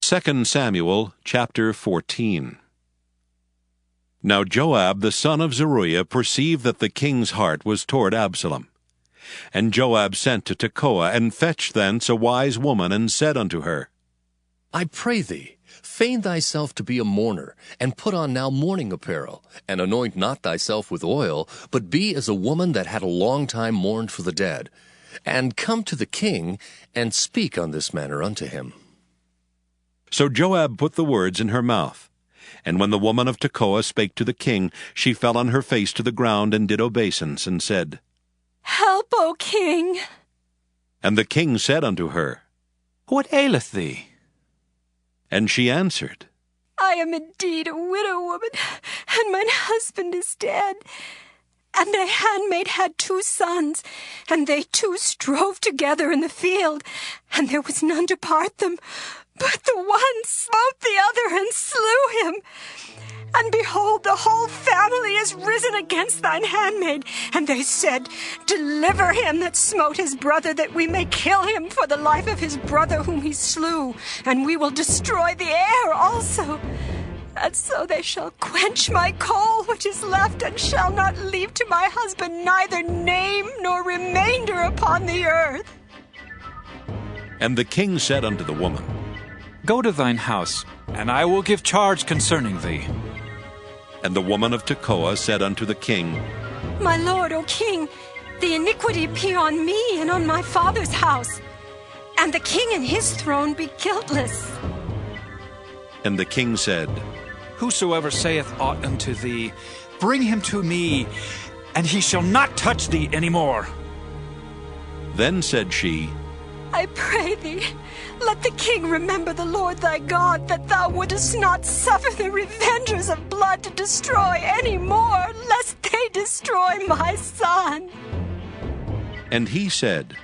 2 Samuel chapter 14. Now Joab the son of Zeruiah perceived that the king's heart was toward Absalom. And Joab sent to Tekoa, and fetched thence a wise woman, and said unto her, I pray thee, feign thyself to be a mourner, and put on now mourning apparel, and anoint not thyself with oil, but be as a woman that had a long time mourned for the dead. And come to the king, and speak on this manner unto him. So Joab put the words in her mouth. And when the woman of Tekoa spake to the king, she fell on her face to the ground, and did obeisance, and said, Help, O king. And the king said unto her, What aileth thee? And she answered, I am indeed a widow woman, and mine husband is dead. And thy handmaid had 2 sons, and they 2 strove together in the field, and there was none to part them. But the one smote the other and slew him. And behold, the whole family is risen against thine handmaid. And they said, Deliver him that smote his brother, that we may kill him for the life of his brother whom he slew, and we will destroy the heir also. And so they shall quench my coal which is left, and shall not leave to my husband neither name nor remainder upon the earth. And the king said unto the woman, Go to thine house, and I will give charge concerning thee. And the woman of Tekoa said unto the king, My lord, O king, the iniquity be on me and on my father's house, and the king and his throne be guiltless. And the king said, Whosoever saith aught unto thee, bring him to me, and he shall not touch thee any more. Then said she, I pray thee, let the king remember the Lord thy God, that thou wouldest not suffer the revengers of blood to destroy any more, lest they destroy my son. And he said,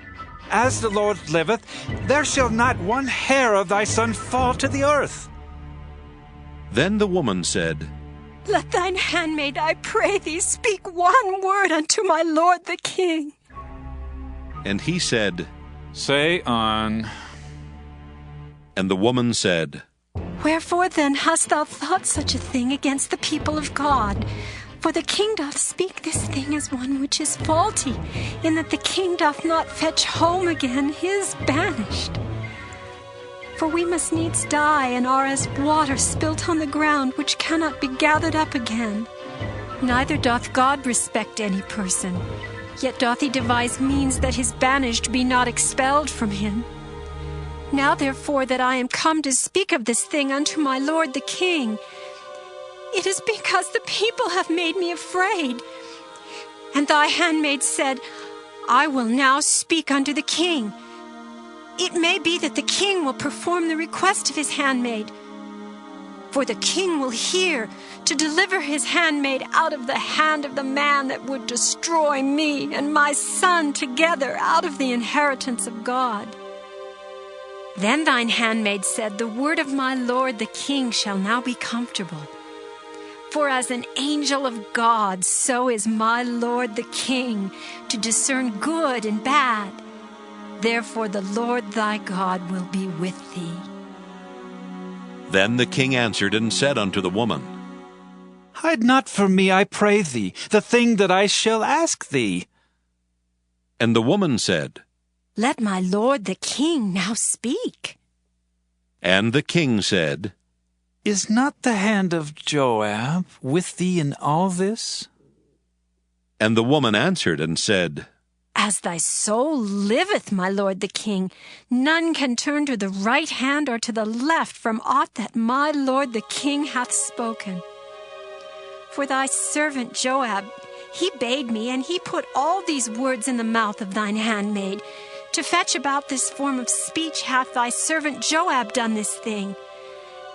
As the Lord liveth, there shall not one hair of thy son fall to the earth. Then the woman said, Let thine handmaid, I pray thee, speak one word unto my lord the king. And he said, Say on. And the woman said, Wherefore then hast thou thought such a thing against the people of God? For the king doth speak this thing as one which is faulty, in that the king doth not fetch home again his banished. For we must needs die, and are as water spilt on the ground, which cannot be gathered up again. Neither doth God respect any person, yet doth he devise means that his banished be not expelled from him. Now therefore that I am come to speak of this thing unto my lord the king, it is because the people have made me afraid. And thy handmaid said, I will now speak unto the king. It may be that the king will perform the request of his handmaid. For the king will hear to deliver his handmaid out of the hand of the man that would destroy me and my son together out of the inheritance of God. Then thine handmaid said, The word of my lord the king shall now be comfortable. For as an angel of God, so is my lord the king, to discern good and bad. Therefore the Lord thy God will be with thee. Then the king answered and said unto the woman, Hide not from me, I pray thee, the thing that I shall ask thee. And the woman said, Let my lord the king now speak. And the king said, Is not the hand of Joab with thee in all this? And the woman answered and said, As thy soul liveth, my lord the king, none can turn to the right hand or to the left from aught that my lord the king hath spoken. For thy servant Joab, he bade me, and he put all these words in the mouth of thine handmaid. To fetch about this form of speech hath thy servant Joab done this thing.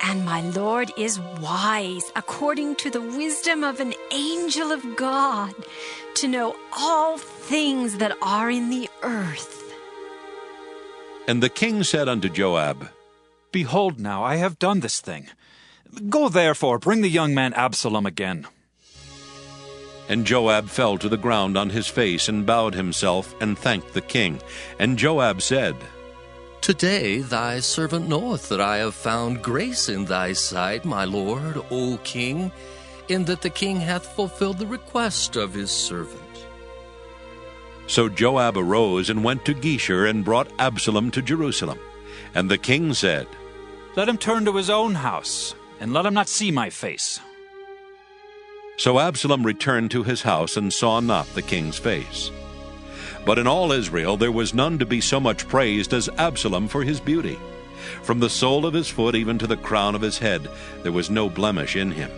And my Lord is wise, according to the wisdom of an angel of God, to know all things that are in the earth. And the king said unto Joab, Behold now, I have done this thing. Go therefore, bring the young man Absalom again. And Joab fell to the ground on his face, and bowed himself, and thanked the king. And Joab said, Today thy servant knoweth that I have found grace in thy sight, my lord, O king, in that the king hath fulfilled the request of his servant. So Joab arose and went to Geshur and brought Absalom to Jerusalem. And the king said, Let him turn to his own house, and let him not see my face. So Absalom returned to his house and saw not the king's face. But in all Israel there was none to be so much praised as Absalom for his beauty. From the sole of his foot even to the crown of his head there was no blemish in him.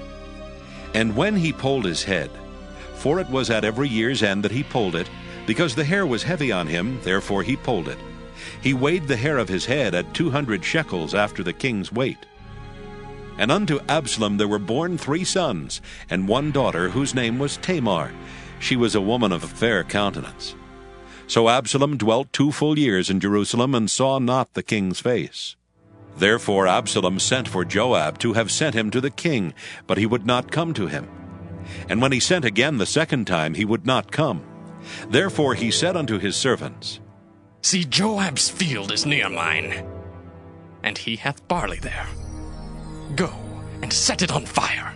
And when he polled his head, for it was at every year's end that he polled it, because the hair was heavy on him, therefore he polled it, he weighed the hair of his head at 200 shekels after the king's weight. And unto Absalom there were born 3 sons, and 1 daughter, whose name was Tamar. She was a woman of fair countenance. So Absalom dwelt 2 full years in Jerusalem, and saw not the king's face. Therefore Absalom sent for Joab to have sent him to the king, but he would not come to him. And when he sent again the second time, he would not come. Therefore he said unto his servants, See, Joab's field is near mine, and he hath barley there. Go and set it on fire.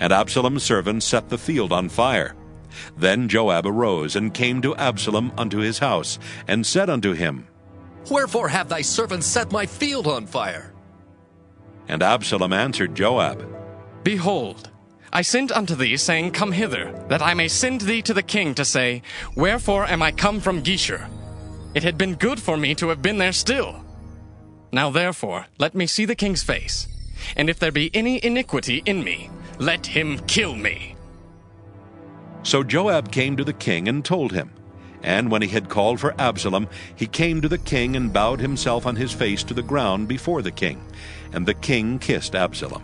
And Absalom's servants set the field on fire. Then Joab arose and came to Absalom unto his house, and said unto him, Wherefore have thy servants set my field on fire? And Absalom answered Joab, Behold, I sent unto thee, saying, Come hither, that I may send thee to the king to say, Wherefore am I come from Geshur? It had been good for me to have been there still. Now therefore let me see the king's face, and if there be any iniquity in me, let him kill me. So Joab came to the king and told him. And when he had called for Absalom, he came to the king and bowed himself on his face to the ground before the king. And the king kissed Absalom.